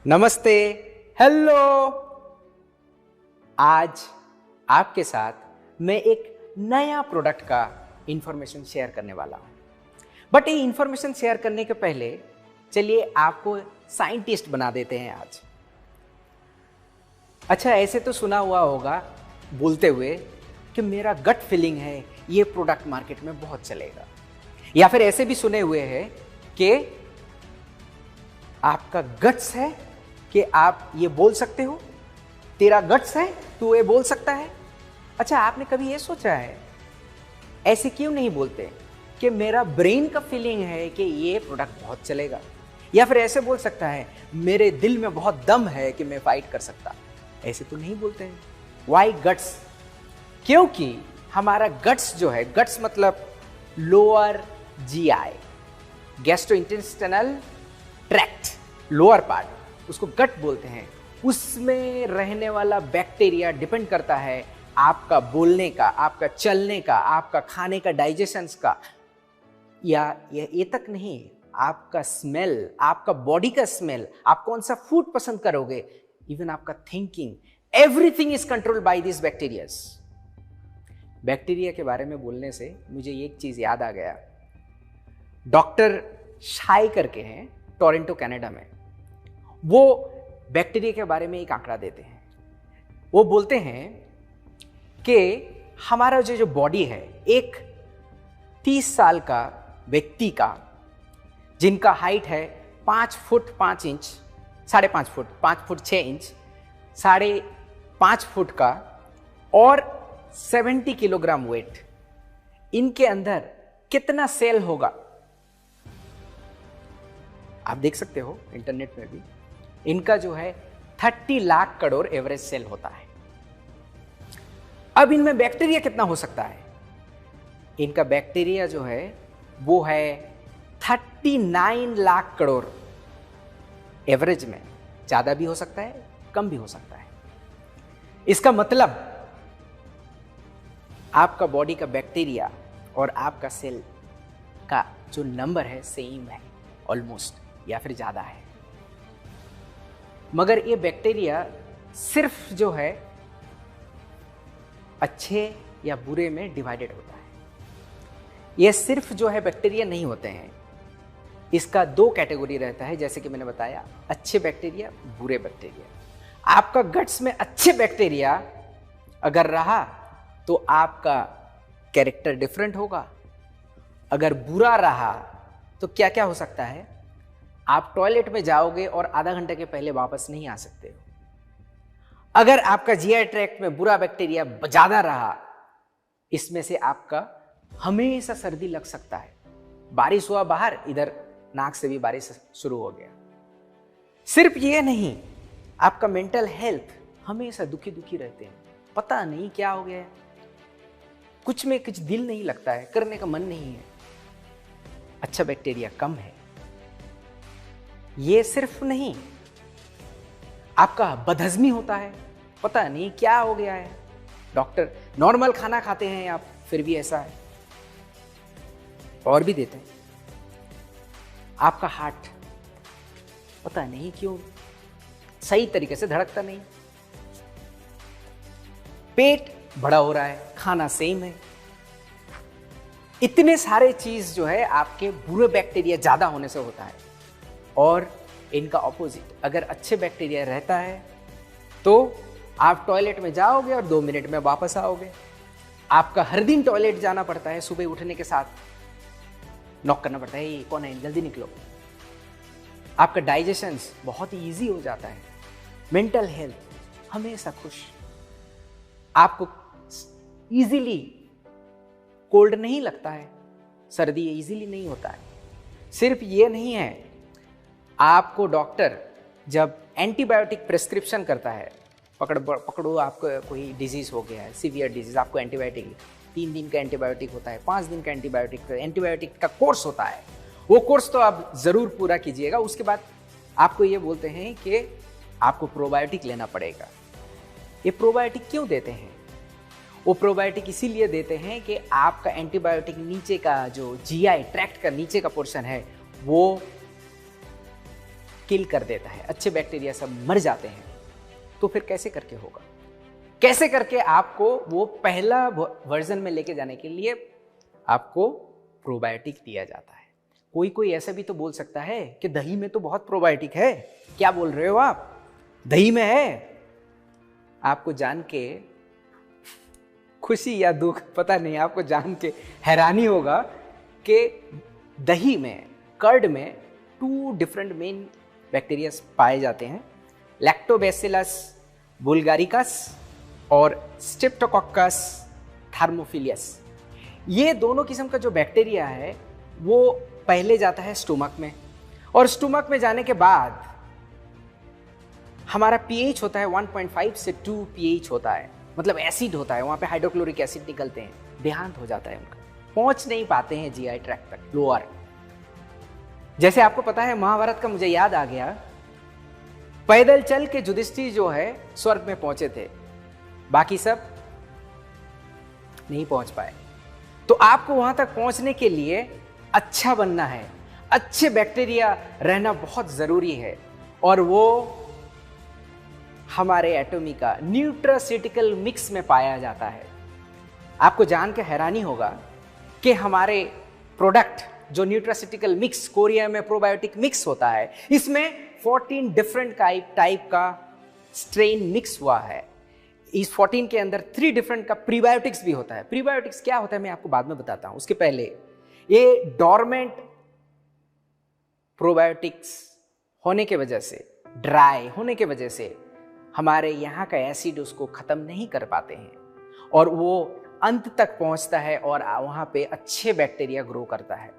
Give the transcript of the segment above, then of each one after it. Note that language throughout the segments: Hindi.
नमस्ते। हेलो। आज आपके साथ मैं एक नया प्रोडक्ट का इंफॉर्मेशन शेयर करने वाला हूं। बट ये इंफॉर्मेशन शेयर करने के पहले चलिए आपको साइंटिस्ट बना देते हैं आज। अच्छा, ऐसे तो सुना हुआ होगा बोलते हुए कि मेरा गट फीलिंग है ये प्रोडक्ट मार्केट में बहुत चलेगा, या फिर ऐसे भी सुने हुए हैं कि आपका गट्स है कि आप ये बोल सकते हो, तेरा गट्स है तू ये बोल सकता है। अच्छा, आपने कभी ये सोचा है ऐसे क्यों नहीं बोलते कि मेरा ब्रेन का फीलिंग है कि ये प्रोडक्ट बहुत चलेगा, या फिर ऐसे बोल सकता है मेरे दिल में बहुत दम है कि मैं फाइट कर सकता। ऐसे तो नहीं बोलते हैं। Why guts? क्योंकि हमारा गट्स जो है, गट्स मतलब lower GI, gastrointestinal tract, lower part, उसको गट बोलते हैं। उसमें रहने वाला बैक्टीरिया डिपेंड करता है आपका बोलने का, आपका चलने का, आपका खाने का, डाइजेशंस का, या ये तक नहीं, आपका स्मेल, आपका बॉडी का स्मेल, आप कौन सा फूड पसंद करोगे, इवन आपका thinking, everything is controlled by this bacterias. Bacteria के बारे में बोलने से मुझे एक चीज याद आ गया। डॉक्टर शाई करके हैं टोरंटो कनाडा में, वो बैक्टीरिया के बारे में एक आंकड़ा देते हैं। वो बोलते हैं कि हमारा जो बॉडी है, एक 30 साल का व्यक्ति का, जिनका हाइट है 5 foot 5 inch, 5.5 foot, 5 foot 6 inch, 5.5 foot का, और 70 किलोग्राम वेट, इनके अंदर कितना सेल होगा आप देख सकते हो इंटरनेट में भी। इनका जो है 30 लाख करोड़ एवरेज सेल होता है। अब इनमें बैक्टीरिया कितना हो सकता है? इनका बैक्टीरिया जो है वो है 39 लाख करोड़ एवरेज में। ज्यादा भी हो सकता है, कम भी हो सकता है। इसका मतलब आपका बॉडी का बैक्टीरिया और आपका सेल का जो नंबर है सेम है ऑलमोस्ट, या फिर ज्यादा है। मगर ये बैक्टीरिया सिर्फ जो है अच्छे या बुरे में डिवाइडेड होता है। ये सिर्फ जो है बैक्टीरिया नहीं होते हैं, इसका 2 कैटेगरी रहता है, जैसे कि मैंने बताया, अच्छे बैक्टीरिया, बुरे बैक्टीरिया। आपका गट्स में अच्छे बैक्टीरिया अगर रहा तो आपका कैरेक्टर डिफरेंट होगा। अगर बुरा रहा तो क्या क्या हो सकता है? आप टॉयलेट में जाओगे और आधा घंटे के पहले वापस नहीं आ सकते हो। अगर आपका जीआई ट्रैक्ट में बुरा बैक्टीरिया ज्यादा रहा, इसमें से आपका हमेशा सर्दी लग सकता है। बारिश हुआ बाहर, इधर नाक से भी बारिश शुरू हो गया। सिर्फ ये नहीं, आपका मेंटल हेल्थ हमेशा दुखी दुखी रहते हैं, पता नहीं क्या हो गया है, कुछ में कुछ दिल नहीं लगता है, करने का मन नहीं है। अच्छा बैक्टीरिया कम है। ये सिर्फ नहीं, आपका बदहजमी होता है, पता नहीं क्या हो गया है। डॉक्टर नॉर्मल खाना खाते हैं आप, फिर भी ऐसा है, और भी देते हैं। आपका हार्ट पता नहीं क्यों सही तरीके से धड़कता नहीं, पेट बड़ा हो रहा है, खाना सेम है। इतने सारे चीज जो है आपके बुरे बैक्टीरिया ज्यादा होने से होता है। और इनका ऑपोजिट, अगर अच्छे बैक्टीरिया रहता है तो आप टॉयलेट में जाओगे और 2 मिनट में वापस आओगे। आपका हर दिन टॉयलेट जाना पड़ता है, सुबह उठने के साथ नॉक करना पड़ता है, ये कौन है, जल्दी निकलो। आपका डाइजेशन बहुत ही ईजी हो जाता है। मेंटल हेल्थ हमेशा खुश। आपको इजीली कोल्ड नहीं लगता है, सर्दी इजीली नहीं होता है। सिर्फ ये नहीं है, आपको डॉक्टर जब एंटीबायोटिक प्रिस्क्रिप्शन करता है, पकड़ो आपको कोई डिजीज हो गया है, सीवियर डिजीज, आपको एंटीबायोटिक 3 दिन का एंटीबायोटिक होता है, 5 दिन का एंटीबायोटिक का कोर्स होता है। वो कोर्स तो आप जरूर पूरा कीजिएगा। उसके बाद आपको ये बोलते हैं कि आपको प्रोबायोटिक लेना पड़ेगा। ये प्रोबायोटिक क्यों देते हैं? वो प्रोबायोटिक इसीलिए देते हैं कि आपका एंटीबायोटिक नीचे का जो जीआई ट्रैक्ट का नीचे का पोर्शन है वो किल कर देता है, अच्छे बैक्टीरिया सब मर जाते हैं, तो फिर कैसे करके होगा? कैसे करके आपको वो पहला वर्जन में लेके जाने के लिए आपको प्रोबायोटिक दिया जाता है। कोई कोई ऐसा भी तो बोल सकता है कि दही में तो बहुत प्रोबायोटिक है। क्या बोल रहे हो आप, दही में है? आपको जान के खुशी या दुख पता नहीं, आपको जान के हैरानी होगा कि दही में, कर्ड में 2 डिफरेंट मेन बैक्टीरिया पाए जाते हैं, लैक्टोबैसिलस बुल्गारिकस और स्ट्रेप्टोकोकस थर्मोफिलियस। ये दोनों किस्म का जो बैक्टीरिया है वो पहले जाता है स्टोमक में, और स्टोमक में जाने के बाद हमारा पीएच होता है 1.5 से 2 पीएच होता है, मतलब एसिड होता है, वहां पे हाइड्रोक्लोरिक एसिड निकलते हैं, देहांत हो जाता है उनका, पहुंच नहीं पाते हैं जीआई ट्रैक्ट तक, लोअर। जैसे आपको पता है महाभारत का, मुझे याद आ गया, पैदल चल के युधिष्ठिर जो है स्वर्ग में पहुंचे थे, बाकी सब नहीं पहुंच पाए। तो आपको वहां तक पहुंचने के लिए अच्छा बनना है, अच्छे बैक्टीरिया रहना बहुत जरूरी है, और वो हमारे एटॉमिका न्यूट्रास्यूटिकल मिक्स में पाया जाता है। आपको जान के हैरानी होगा कि हमारे प्रोडक्ट जो न्यूट्रास्यूटिकल मिक्स, कोरिया में प्रोबायोटिक मिक्स होता है, इसमें 14 डिफरेंट टाइप का स्ट्रेन मिक्स हुआ है। इस 14 के अंदर 3 डिफरेंट का प्रीबायोटिक्स भी होता है। प्रीबायोटिक्स क्या होता है मैं आपको बाद में बताता हूं, उसके पहले ये डोरमेंट प्रोबायोटिक्स होने के वजह से, ड्राई होने के वजह से हमारे यहाँ का एसिड उसको खत्म नहीं कर पाते हैं, और वो अंत तक पहुंचता है और वहां पे अच्छे बैक्टीरिया ग्रो करता है।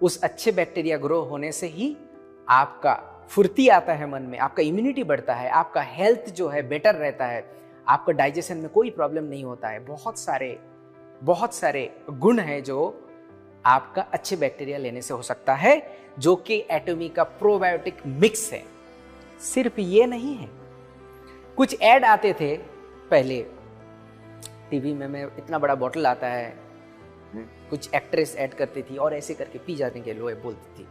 उस अच्छे बैक्टीरिया ग्रो होने से ही आपका फुर्ती आता है मन में, आपका इम्यूनिटी बढ़ता है, आपका हेल्थ जो है बेटर रहता है, आपका डाइजेशन में कोई प्रॉब्लम नहीं होता है। बहुत सारे गुण हैं जो आपका अच्छे बैक्टीरिया लेने से हो सकता है, जो कि एटॉमिका प्रोबायोटिक मिक्स है। सिर्फ ये नहीं है, कुछ ऐड आते थे पहले टीवी में, मैं इतना बड़ा बोतल आता है, कुछ एक्ट्रेस ऐड करती थी और ऐसे करके पी जाने के लिए बोलती थी,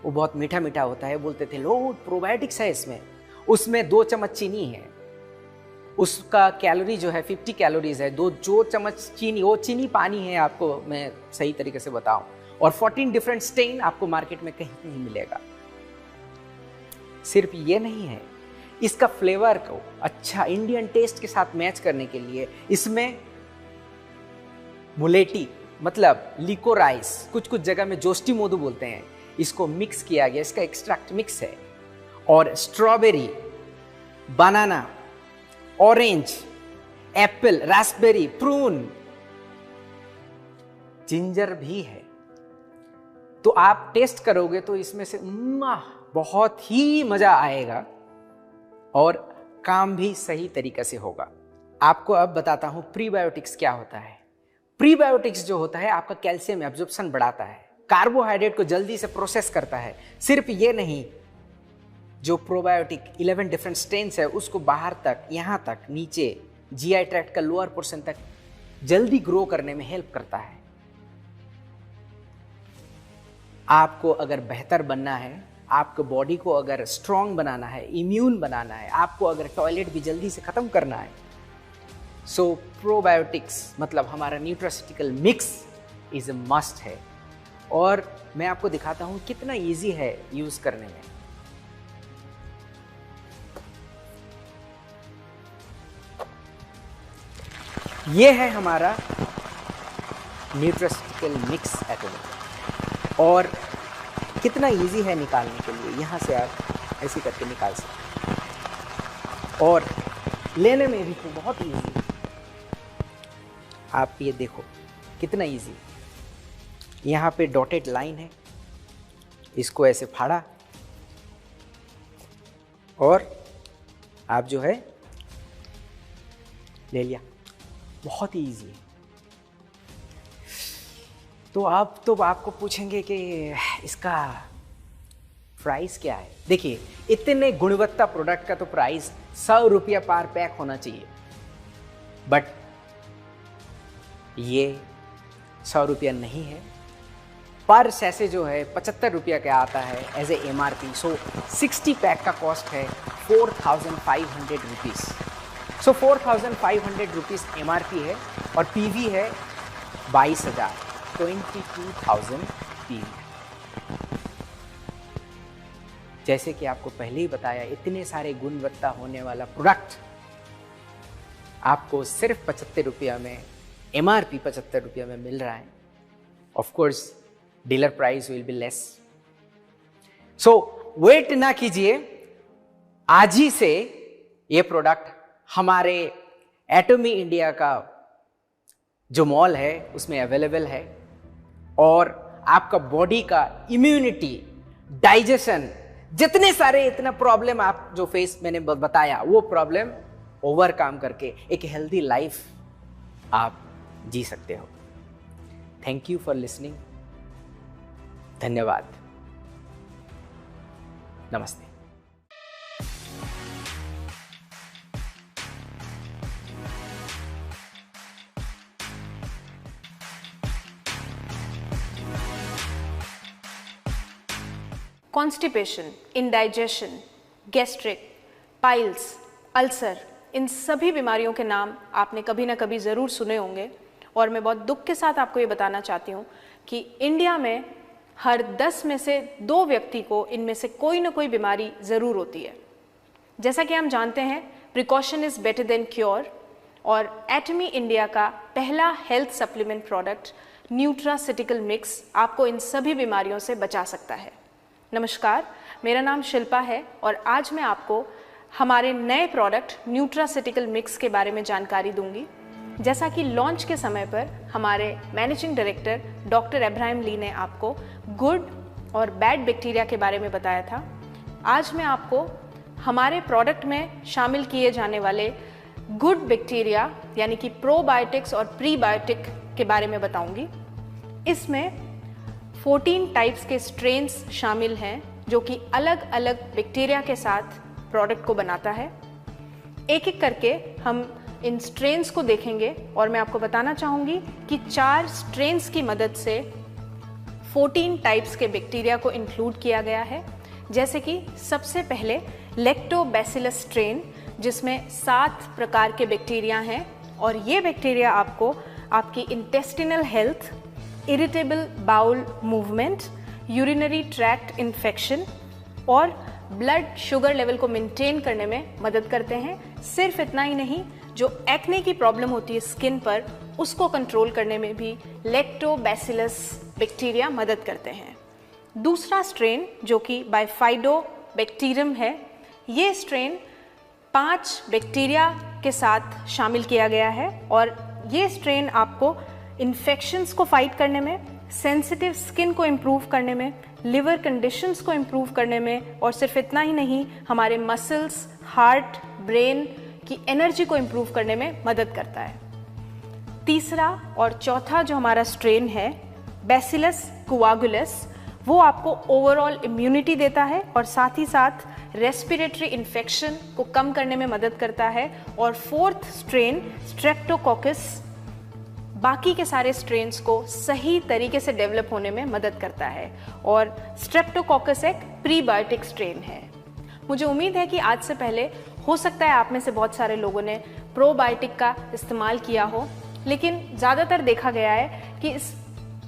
वो बहुत मीठा मीठा होता है, बोलते थे लो प्रोबायोटिक्स है इसमें, उसमें 2 चम्मच चीनी है, उसका कैलोरी जो है 50 कैलोरीज है, 2 चम्मच चीनी, वो चीनी पानी है, आपको मैं सही तरीके से बताऊं, और 14 डिफरेंट स्टेन आपको मार्केट में कहीं नहीं मिलेगा। सिर्फ ये नहीं है, इसका फ्लेवर को अच्छा इंडियन टेस्ट के साथ मैच करने के लिए इसमें मुलेटी मतलब लिकोराइस, कुछ जगह में जोस्टी मोदू बोलते हैं, इसको मिक्स किया गया, इसका एक्सट्रैक्ट मिक्स है, और strawberry, banana, orange, apple, raspberry, prune, ginger भी है। तो आप टेस्ट करोगे तो इसमें से बहुत ही मजा आएगा और काम भी सही तरीके से होगा। आपको अब बताता हूं प्रीबायोटिक्स क्या होता है। प्रीबायोटिक्स जो होता है आपका कैल्शियम एब्जॉर्प्शन बढ़ाता है, कार्बोहाइड्रेट को जल्दी से प्रोसेस करता है। सिर्फ ये नहीं, जो प्रोबायोटिक 11 डिफरेंट स्ट्रेन्स है उसको बाहर तक, यहां तक नीचे जीआई ट्रैक्ट का लोअर पोर्शन तक जल्दी ग्रो करने में हेल्प करता है। आपको अगर बेहतर बनना है, आपको बॉडी को अगर स्ट्रांग बनाना है, इम्यून बनाना है, आपको अगर टॉयलेट भी जल्दी से खत्म करना है, सो प्रोबायोटिक्स मतलब हमारा nutraceutical mix is a must है। और मैं आपको दिखाता हूं कितना इजी है यूज करने में। ये है हमारा न्यूट्रास्यूटिकल मिक्स एटॉमिक, और कितना इजी है निकालने के लिए। यहाँ से आप ऐसे करके निकाल सकते हैं, और लेने में भी तो बहुत इजी है। आप ये देखो कितना इजी, यहाँ पे डॉटेड लाइन है, इसको ऐसे फाड़ा और आप जो है ले लिया, बहुत ही इजी है। तो आप तो आपको पूछेंगे कि इसका प्राइस क्या है। देखिए, इतने गुणवत्ता प्रोडक्ट का तो प्राइस 100 रुपया पर पैक होना चाहिए, बट ये 100 रुपया नहीं है, पर सैसे जो है 75 रुपया का आता है as a MRP। So 60 pack का कॉस्ट है 4,500 रुपीज़। सो 4,500 रुपीज़ MRP है और PV है 22,000, 22,000 PV। जैसे कि आपको पहले ही बताया, इतने सारे गुणवत्ता होने वाला प्रोडक्ट आपको सिर्फ 75 रुपया में, MRP 75 रुपया में मिल रहा है। Of course dealer price will be less. So wait ना कीजिए, आज ही से ये प्रोडक्ट हमारे एटमी इंडिया का जो मॉल है उसमें अवेलेबल है और आपका बॉडी का इम्यूनिटी, डाइजेशन, जितने सारे इतना प्रॉब्लम आप जो फेस मैंने बताया, वो प्रॉब्लम ओवरकम करके एक हेल्दी लाइफ आप जी सकते हो। Thank you for listening. धन्यवाद। नमस्ते। Constipation, indigestion, gastric, piles, ulcer, इन सभी बीमारियों के नाम आपने कभी ना कभी ज़रूर सुने होंगे और मैं बहुत दुख के साथ आपको ये बताना चाहती हूँ कि इंडिया में हर 10 में से 2 व्यक्ति को इनमें से कोई ना कोई बीमारी ज़रूर होती है। जैसा कि हम जानते हैं, precaution is better than cure और एटमी इंडिया का पहला health supplement product nutraceutical mix आपको इन सभी बीमारियों से बचा सकता है। नमस्कार, मेरा नाम शिल्पा है और आज मैं आपको हमारे नए प्रोडक्ट न्यूट्रासिटिकल मिक्स के बारे में जानकारी दूंगी। जैसा कि लॉन्च के समय पर हमारे मैनेजिंग डायरेक्टर डॉक्टर इब्राहिम ली ने आपको गुड और बैड बैक्टीरिया के बारे में बताया था, आज मैं आपको हमारे प्रोडक्ट में शामिल किए जाने वाले गुड बैक्टीरिया यानी कि प्रोबायोटिक्स और प्रीबायोटिक के बारे में बताऊंगी। इसमें 14 टाइप्स के स्ट्रेन्स शामिल हैं जो कि अलग अलग बैक्टीरिया के साथ प्रोडक्ट को बनाता है। एक एक करके हम इन स्ट्रेन्स को देखेंगे और मैं आपको बताना चाहूँगी कि 4 स्ट्रेन्स की मदद से 14 टाइप्स के बैक्टीरिया को इंक्लूड किया गया है। जैसे कि सबसे पहले लैक्टोबैसिलस स्ट्रेन, जिसमें 7 प्रकार के बैक्टीरिया हैं और ये बैक्टीरिया आपको आपकी intestinal health, irritable bowel movement, urinary tract infection और ब्लड शुगर लेवल को मेंटेन करने में मदद करते हैं। सिर्फ इतना ही नहीं, जो एक्ने की प्रॉब्लम होती है स्किन पर, उसको कंट्रोल करने में भी लैक्टोबैसिलस बैक्टीरिया मदद करते हैं। दूसरा स्ट्रेन जो कि बाइफाइडोबैक्टीरियम है, ये स्ट्रेन 5 बैक्टीरिया के साथ शामिल किया गया है और ये स्ट्रेन आपको इन्फेक्शंस को फाइट करने में, सेंसिटिव स्किन को इम्प्रूव करने में, लिवर कंडीशंस को इम्प्रूव करने में और सिर्फ इतना ही नहीं, हमारे मसल्स, हार्ट, ब्रेन की एनर्जी को इम्प्रूव करने में मदद करता है। तीसरा और चौथा जो हमारा स्ट्रेन है बैसिलस कोआगुलस, वो आपको ओवरऑल इम्यूनिटी देता है और साथ ही साथ रेस्पिरेटरी इन्फेक्शन को कम करने में मदद करता है। और 4th स्ट्रेन स्ट्रेप्टोकोकस बाकी के सारे स्ट्रेन्स को सही तरीके से डेवलप होने में मदद करता है और स्ट्रेप्टोकोकस एक प्रीबायोटिक स्ट्रेन है। मुझे उम्मीद है कि आज से पहले हो सकता है आप में से बहुत सारे लोगों ने प्रोबायोटिक का इस्तेमाल किया हो, लेकिन ज़्यादातर देखा गया है कि इस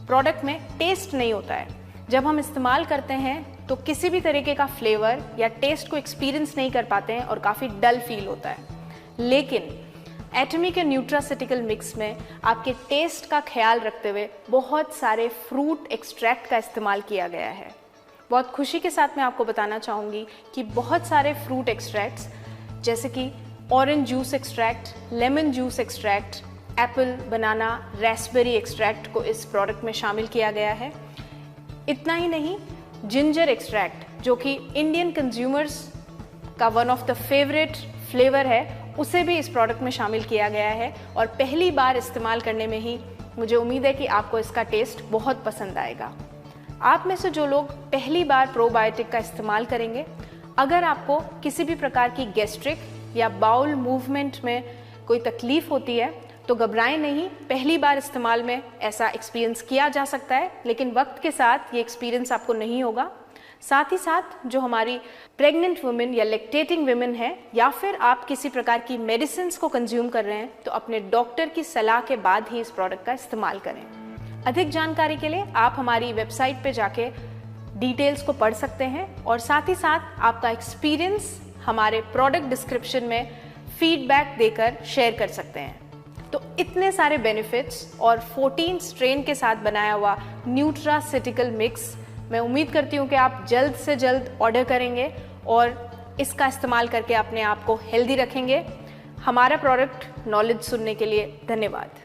प्रोडक्ट में टेस्ट नहीं होता है। जब हम इस्तेमाल करते हैं तो किसी भी तरीके का फ्लेवर या टेस्ट को एक्सपीरियंस नहीं कर पाते हैं और काफ़ी डल फील होता है। लेकिन एटमी के न्यूट्रासिटिकल मिक्स में आपके टेस्ट का ख्याल रखते हुए बहुत सारे फ्रूट एक्सट्रैक्ट का इस्तेमाल किया गया है। बहुत खुशी के साथ मैं आपको बताना चाहूँगी कि बहुत सारे फ्रूट एक्सट्रैक्ट्स जैसे कि orange juice extract, lemon juice extract, apple, banana, raspberry extract को इस प्रोडक्ट में शामिल किया गया है। इतना ही नहीं, जिंजर एक्सट्रैक्ट जो कि इंडियन कंज्यूमर्स का one of the favourite flavour है, उसे भी इस प्रोडक्ट में शामिल किया गया है और पहली बार इस्तेमाल करने में ही मुझे उम्मीद है कि आपको इसका टेस्ट बहुत पसंद आएगा। आप में से जो लोग पहली बार प्रोबायोटिक का इस्तेमाल करेंगे, अगर आपको किसी भी प्रकार की गैस्ट्रिक या बाउल मूवमेंट में कोई तकलीफ होती है तो घबराएं नहीं, पहली बार इस्तेमाल में ऐसा एक्सपीरियंस किया जा सकता है, लेकिन वक्त के साथ ये एक्सपीरियंस आपको नहीं होगा। साथ ही साथ जो हमारी प्रेग्नेंट वुमेन या लैक्टेटिंग वुमेन है, या फिर आप किसी प्रकार की मेडिसिन को कंज्यूम कर रहे हैं, तो अपने डॉक्टर की सलाह के बाद ही इस प्रोडक्ट का इस्तेमाल करें। अधिक जानकारी के लिए आप हमारी वेबसाइट पे जाके डिटेल्स को पढ़ सकते हैं, और साथ ही साथ आपका एक्सपीरियंस हमारे प्रोडक्ट डिस्क्रिप्शन में फीडबैक देकर शेयर कर सकते हैं। तो इतने सारे बेनिफिट्स और 14 स्ट्रेन के साथ बनाया हुआ न्यूट्रासिटिकल मिक्स, मैं उम्मीद करती हूँ कि आप जल्द से जल्द ऑर्डर करेंगे और इसका इस्तेमाल करके अपने आप को हेल्दी रखेंगे। हमारा प्रोडक्ट नॉलेज सुनने के लिए धन्यवाद।